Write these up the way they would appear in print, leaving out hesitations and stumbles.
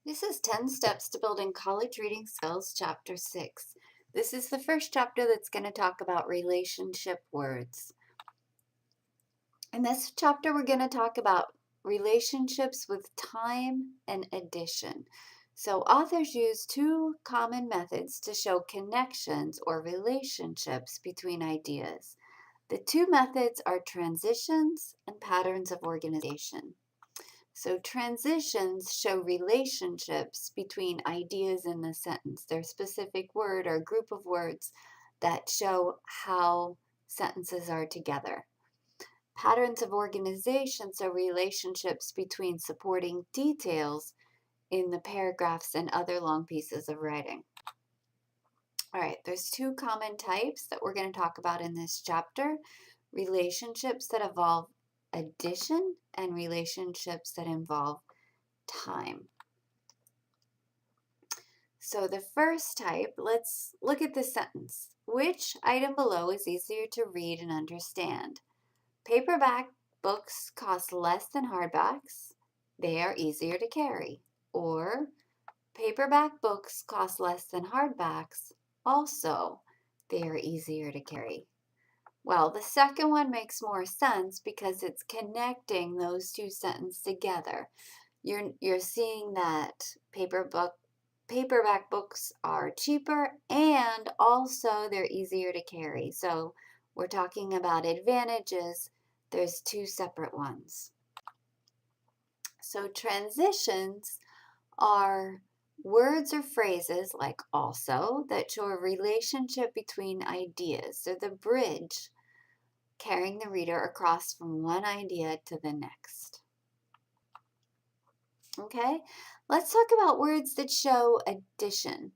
This is 10 Steps to Building College Reading Skills, Chapter 6. This is the first chapter that's going to talk about relationship words. In this chapter, we're going to talk about relationships with time and addition. So, authors use two common methods to show connections or relationships between ideas. The two methods are transitions and patterns of organization. So transitions show relationships between ideas in the sentence. They're a specific word or group of words that show how sentences are together. Patterns of organization show relationships between supporting details in the paragraphs and other long pieces of writing. All right, there's two common types that we're going to talk about in this chapter: relationships that involve addition and relationships that involve time. So the first type, let's look at the sentence. Which item below is easier to read and understand? Paperback books cost less than hardbacks. They are easier to carry. Or paperback books cost less than hardbacks. Also, they are easier to carry. Well, the second one makes more sense because it's connecting those two sentences together. You're seeing that paperback books are cheaper and also they're easier to carry. So we're talking about advantages. There's two separate ones. So transitions are words or phrases like also that show a relationship between ideas. So the bridge carrying the reader across from one idea to the next. Okay, let's talk about words that show addition.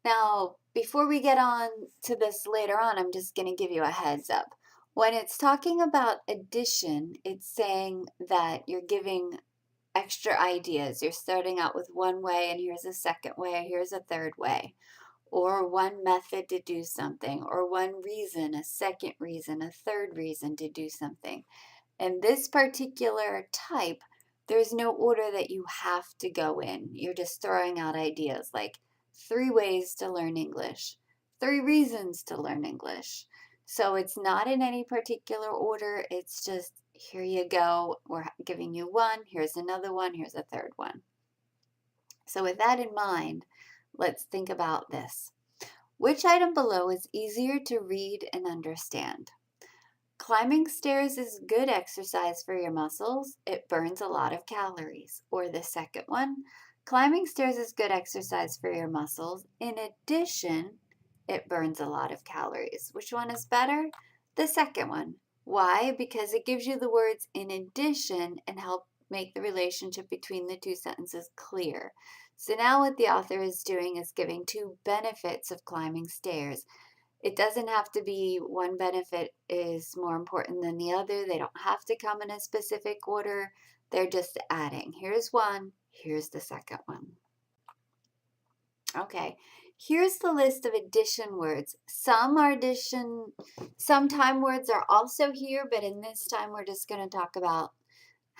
Now, before we get on to this later on, I'm just going to give you a heads up. When it's talking about addition, it's saying that you're giving extra ideas. You're starting out with one way, and here's a second way, here's a third way, or one method to do something, or one reason, a second reason, a third reason to do something. In this particular type, there's no order that you have to go in. You're just throwing out ideas like 3 ways to learn English, 3 reasons to learn English. So it's not in any particular order. It's just here you go. We're giving you one. Here's another one. Here's a third one. So with that in mind, let's think about this. Which item below is easier to read and understand? Climbing stairs is good exercise for your muscles. It burns a lot of calories. Or the second one, climbing stairs is good exercise for your muscles. In addition, it burns a lot of calories. Which one is better? The second one. Why? Because it gives you the words in addition and help make the relationship between the two sentences clear. So now what the author is doing is giving two benefits of climbing stairs. It doesn't have to be one benefit is more important than the other. They don't have to come in a specific order. They're just adding. Here's one, here's the second one. Okay, here's the list of addition words. Some time words are also here, but in this time we're just going to talk about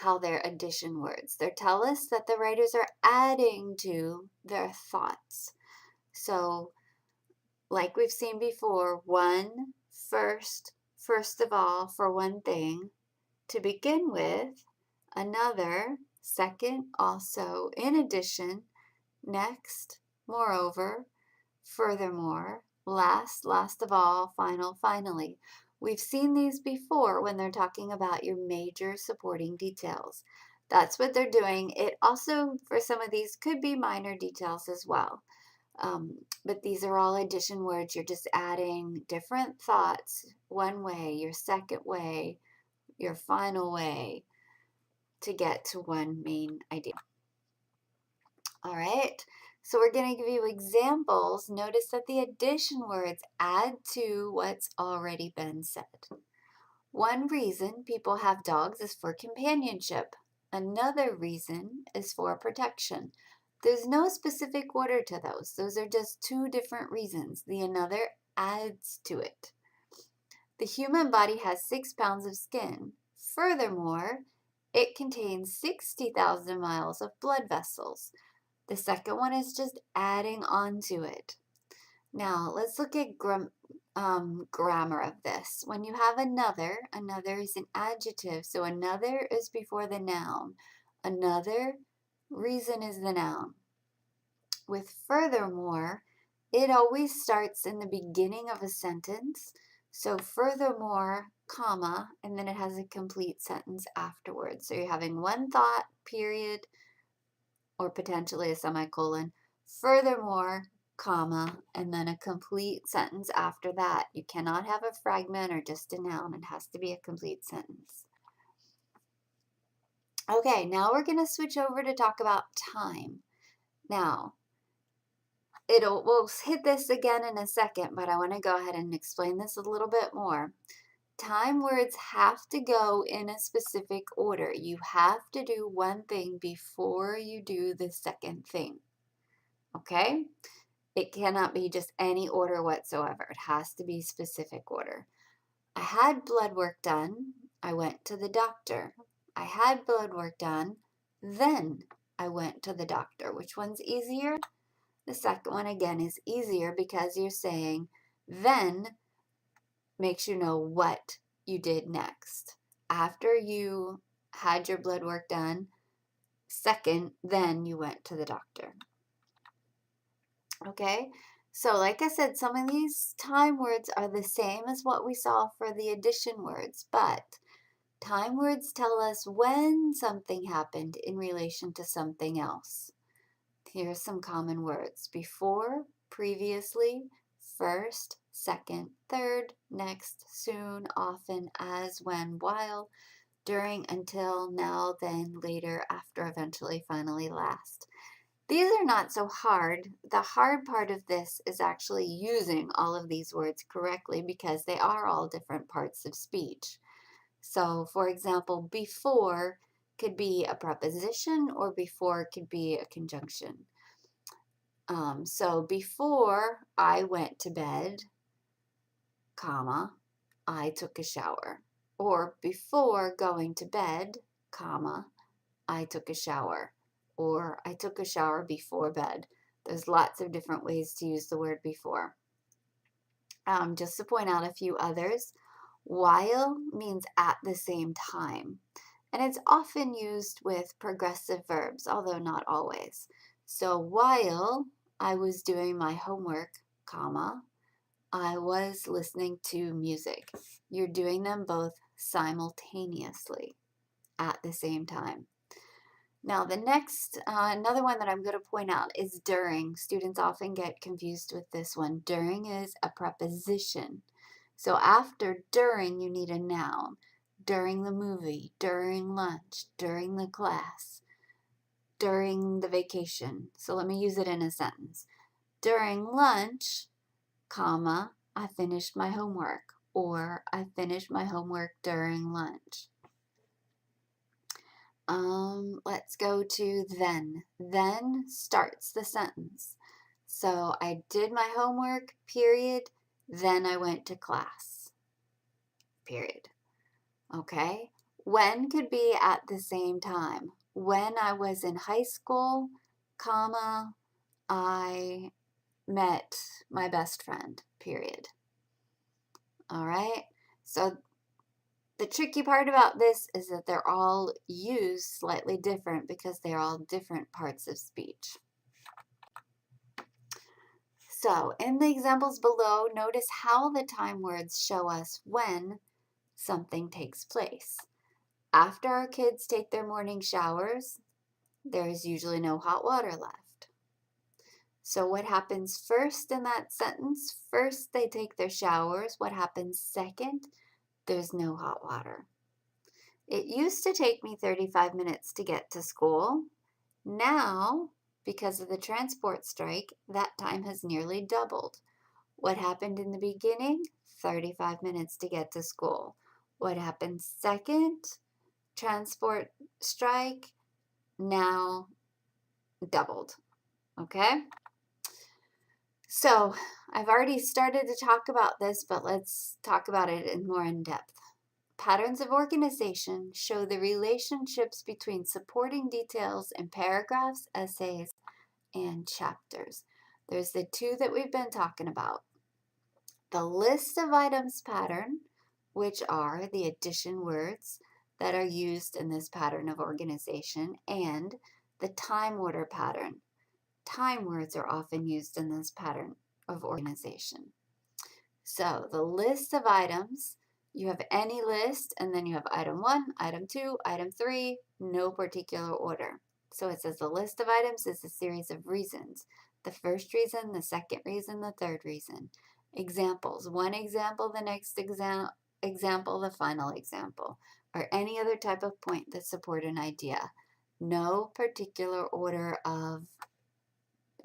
how they're addition words. They tell us that the writers are adding to their thoughts. So like we've seen before, one, first of all, for one thing, to begin with, another, second, also, in addition, next, moreover, furthermore, last of all, final, finally. We've seen these before when they're talking about your major supporting details. That's what they're doing. It also, for some of these, could be minor details as well. But these are all addition words. You're just adding different thoughts one way, your second way, your final way to get to one main idea. All right, so we're going to give you examples. Notice that the addition words add to what's already been said. One reason people have dogs is for companionship. Another reason is for protection. There's no specific order to those. Those are just two different reasons. The another adds to it. The human body has 6 pounds of skin. Furthermore, it contains 60,000 miles of blood vessels. The second one is just adding on to it. Now, let's look at grammar of this. When you have another, another is an adjective, so another is before the noun. Another reason is the noun. With furthermore, it always starts in the beginning of a sentence. So furthermore, comma, and then it has a complete sentence afterwards. So you're having one thought, period, or potentially a semicolon. Furthermore, comma, and then a complete sentence after that. You cannot have a fragment or just a noun. It has to be a complete sentence. Okay, now we're going to switch over to talk about time. Now, we'll hit this again in a second, but I want to go ahead and explain this a little bit more. Time words have to go in a specific order. You have to do one thing before you do the second thing. Okay? It cannot be just any order whatsoever. It has to be specific order. I had blood work done. I went to the doctor. I had blood work done. Then I went to the doctor. Which one's easier? The second one, again, is easier because you're saying then makes you know what you did next. After you had your blood work done, second, then you went to the doctor. Okay, so like I said, some of these time words are the same as what we saw for the addition words, but time words tell us when something happened in relation to something else. Here are some common words: before, previously, first, second, third, next, soon, often, as, when, while, during, until, now, then, later, after, eventually, finally, last. These are not so hard. The hard part of this is actually using all of these words correctly because they are all different parts of speech. So, for example, before could be a preposition or before could be a conjunction. So before I went to bed, comma, I took a shower. Or before going to bed, comma, I took a shower. Or I took a shower before bed. There's lots of different ways to use the word before. Just to point out a few others, while means at the same time. And it's often used with progressive verbs, although not always. So while I was doing my homework, comma, I was listening to music. You're doing them both simultaneously at the same time. Now the next, another one that I'm going to point out is during. Students often get confused with this one. During is a preposition. So after during, you need a noun. During the movie, during lunch, during the class, during the vacation. So let me use it in a sentence. During lunch, comma, I finished my homework, or I finished my homework during lunch. Let's go to then. Then starts the sentence. So I did my homework, period. Then I went to class, period. Okay? When could be at the same time. When I was in high school, comma, I met my best friend, period. All right? So the tricky part about this is that they're all used slightly different because they're all different parts of speech. So in the examples below, notice how the time words show us when something takes place. After our kids take their morning showers, there's usually no hot water left. So what happens first in that sentence? First, they take their showers. What happens second? There's no hot water. It used to take me 35 minutes to get to school. Now, because of the transport strike, that time has nearly doubled. What happened in the beginning? 35 minutes to get to school. What happened second? Transport strike, now doubled. Okay? So, I've already started to talk about this, but let's talk about it more in depth. Patterns of organization show the relationships between supporting details in paragraphs, essays, and chapters. There's the two that we've been talking about. The list of items pattern, which are the addition words that are used in this pattern of organization, and the time order pattern. Time words are often used in this pattern of organization. So the list of items, you have any list, and then you have item 1, item 2, item 3, no particular order. So it says the list of items is a series of reasons. The first reason, the second reason, the third reason. Examples, one example, the next example, the final example, or any other type of point that support an idea. No particular order of,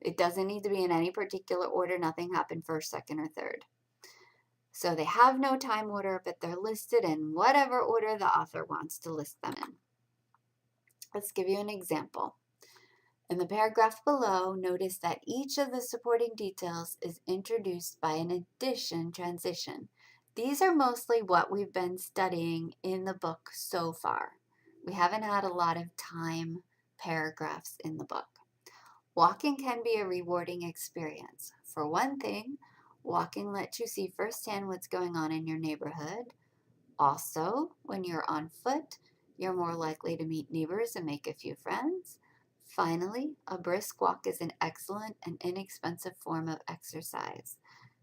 it doesn't need to be in any particular order, nothing happened first, second, or third. So they have no time order, but they're listed in whatever order the author wants to list them in. Let's give you an example. In the paragraph below, notice that each of the supporting details is introduced by an addition transition. These are mostly what we've been studying in the book so far. We haven't had a lot of time paragraphs in the book. Walking can be a rewarding experience. For one thing, walking lets you see firsthand what's going on in your neighborhood. Also, when you're on foot, you're more likely to meet neighbors and make a few friends. Finally, a brisk walk is an excellent and inexpensive form of exercise.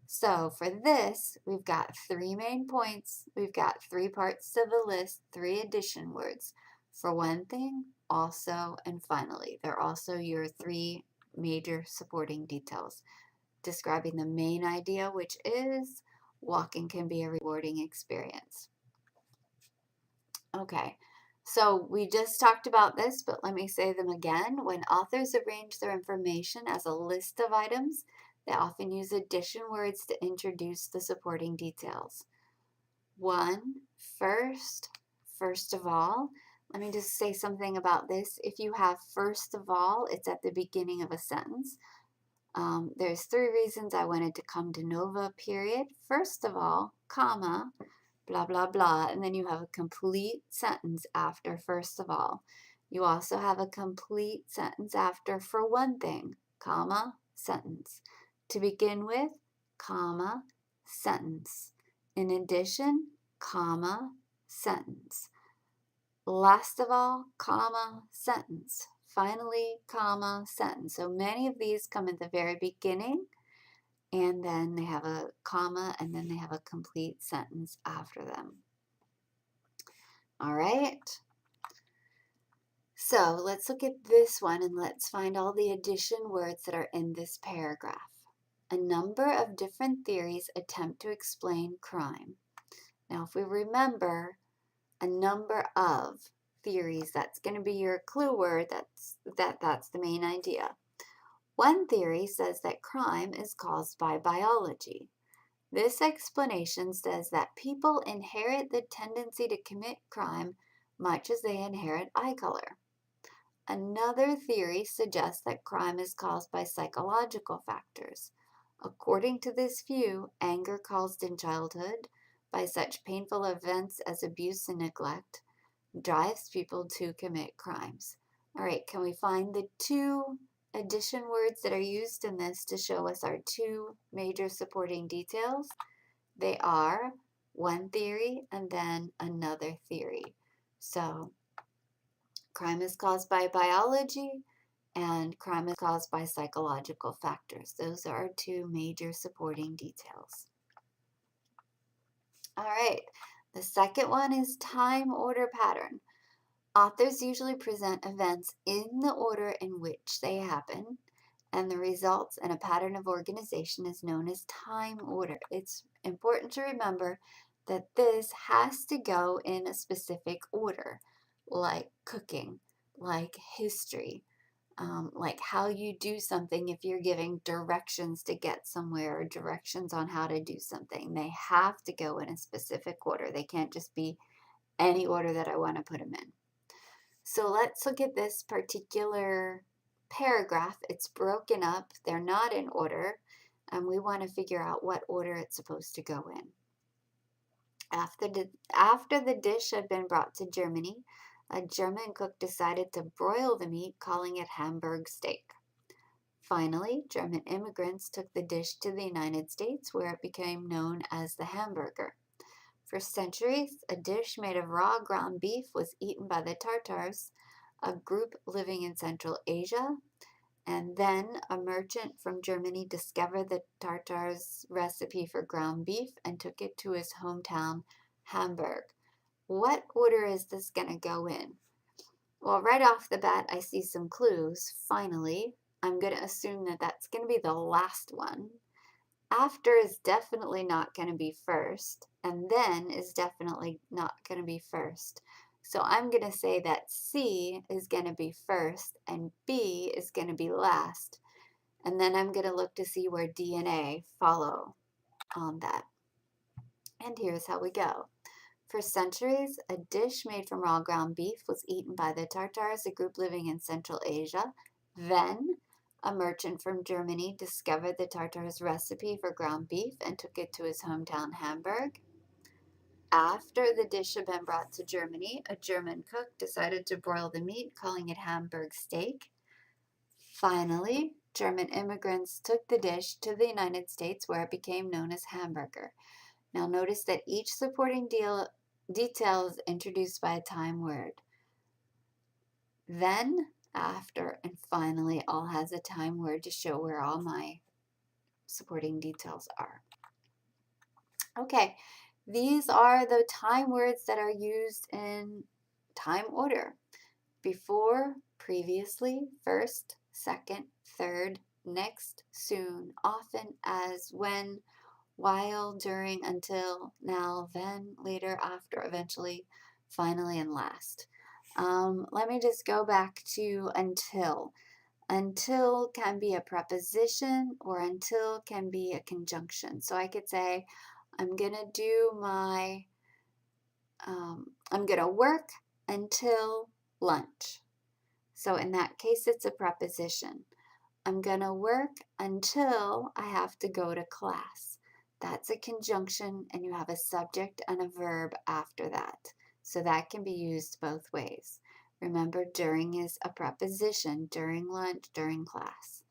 So for this, we've got 3 main points. We've got 3 parts to the list, 3 addition words. For one thing, also, and finally. They're also your 3 major supporting details, describing the main idea, which is walking can be a rewarding experience. Okay, so we just talked about this, but let me say them again. When authors arrange their information as a list of items, they often use addition words to introduce the supporting details. 1, first of all. Let me just say something about this. If you have first of all, it's at the beginning of a sentence. There's 3 reasons I wanted to come to Nova, period. First of all, comma, blah, blah, blah, and then you have a complete sentence after first of all. You also have a complete sentence after for one thing, comma, sentence. To begin with, comma, sentence. In addition, comma, sentence. Last of all, comma, sentence. Finally, comma, sentence. So many of these come at the very beginning, and then they have a comma, and then they have a complete sentence after them. All right. So let's look at this one, and let's find all the addition words that are in this paragraph. A number of different theories attempt to explain crime. Now, if we remember a number of theories, that's going to be your clue word. That's the main idea. One theory says that crime is caused by biology. This explanation says that people inherit the tendency to commit crime much as they inherit eye color. Another theory suggests that crime is caused by psychological factors. According to this view, anger caused in childhood by such painful events as abuse and neglect drives people to commit crimes. All right, can we find the 2 addition words that are used in this to show us our 2 major supporting details? They are one theory and then another theory. So crime is caused by biology and crime is caused by psychological factors. Those are our 2 major supporting details. All right, the second one is time order pattern. Authors usually present events in the order in which they happen, and the results in a pattern of organization is known as time order. It's important to remember that this has to go in a specific order, like cooking, like history, like how you do something if you're giving directions to get somewhere or directions on how to do something. They have to go in a specific order. They can't just be any order that I want to put them in. So let's look at this particular paragraph. It's broken up. They're not in order, and we want to figure out what order it's supposed to go in. After the dish had been brought to Germany, a German cook decided to broil the meat, calling it Hamburg steak. Finally, German immigrants took the dish to the United States, where it became known as the hamburger. For centuries, a dish made of raw ground beef was eaten by the Tartars, a group living in Central Asia, and then a merchant from Germany discovered the Tartars' recipe for ground beef and took it to his hometown, Hamburg. What order is this going to go in? Well, right off the bat, I see some clues. Finally, I'm going to assume that that's going to be the last one. After is definitely not going to be first, and then is definitely not going to be first. So I'm going to say that C is going to be first and B is going to be last. And then I'm going to look to see where D and A follow on that. And here's how we go. For centuries, a dish made from raw ground beef was eaten by the Tartars, a group living in Central Asia. Then, a merchant from Germany discovered the Tartars' recipe for ground beef and took it to his hometown, Hamburg. After the dish had been brought to Germany, a German cook decided to broil the meat, calling it Hamburg steak. Finally, German immigrants took the dish to the United States, where it became known as hamburger. Now notice that each supporting detail is introduced by a time word. Then, after, and finally all has a time word to show where all my supporting details are. Okay, these are the time words that are used in time order. Before, previously, first, second, third, next, soon, often, as, when, while, during, until, now, then, later, after, eventually, finally, and last. Let me just go back to until. Until can be a preposition or until can be a conjunction. So I could say, I'm going to work until lunch. So in that case, it's a preposition. I'm going to work until I have to go to class. That's a conjunction, and you have a subject and a verb after that. So that can be used both ways. Remember, during is a preposition, during lunch, during class.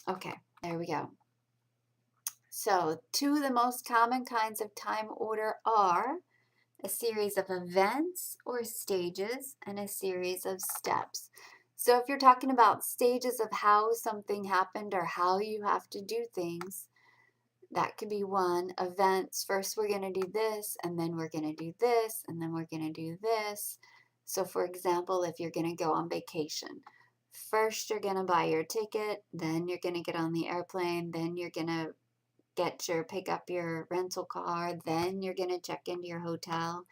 Okay, there we go. So two of the most common kinds of time order are a series of events or stages and a series of steps. So if you're talking about stages of how something happened or how you have to do things, that could be one. Events, first we're going to do this, and then we're going to do this, and then we're going to do this. So for example, if you're going to go on vacation, first you're going to buy your ticket, then you're going to get on the airplane, then you're going to pick up your rental car, then you're going to check into your hotel,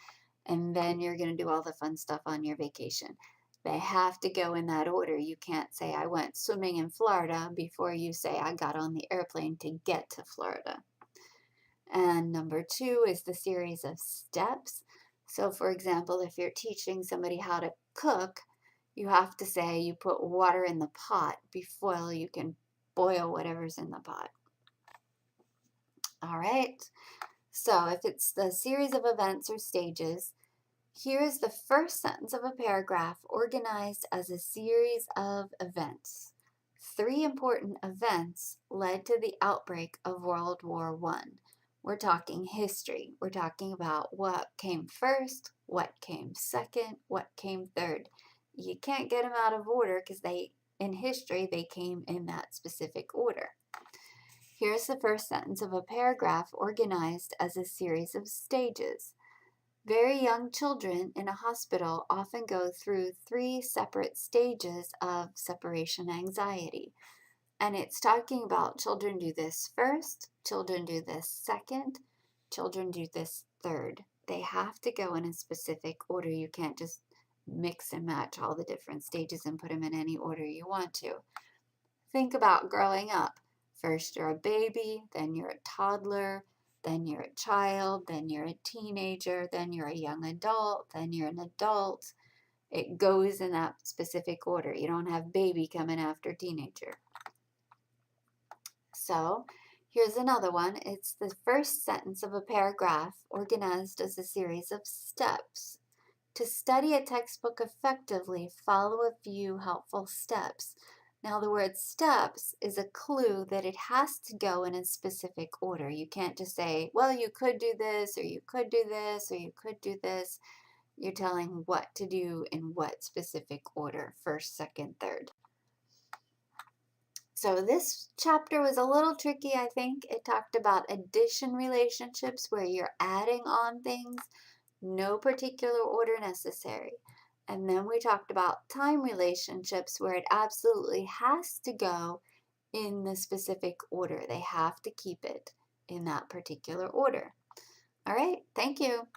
and then you're going to do all the fun stuff on your vacation. They have to go in that order. You can't say, I went swimming in Florida before you say, I got on the airplane to get to Florida. And number two is the series of steps. So for example, if you're teaching somebody how to cook, you have to say you put water in the pot before you can boil whatever's in the pot. All right. So if it's the series of events or stages, here is the first sentence of a paragraph organized as a series of events. 3 important events led to the outbreak of World War I. We're talking history. We're talking about what came first, what came second, what came third. You can't get them out of order because in history, they came in that specific order. Here's the first sentence of a paragraph organized as a series of stages. Very young children in a hospital often go through 3 separate stages of separation anxiety. And it's talking about children do this first, children do this second, children do this third. They have to go in a specific order. You can't just mix and match all the different stages and put them in any order you want to. Think about growing up. First you're a baby, then you're a toddler, then you're a child, then you're a teenager, then you're a young adult, then you're an adult. It goes in that specific order. You don't have baby coming after teenager. So here's another one. It's the first sentence of a paragraph organized as a series of steps. To study a textbook effectively, follow a few helpful steps. Now, the word steps is a clue that it has to go in a specific order. You can't just say, well, you could do this, or you could do this, or you could do this. You're telling what to do in what specific order, first, second, third. So this chapter was a little tricky, I think. It talked about addition relationships where you're adding on things, no particular order necessary. And then we talked about time relationships where it absolutely has to go in the specific order. They have to keep it in that particular order. All right, thank you.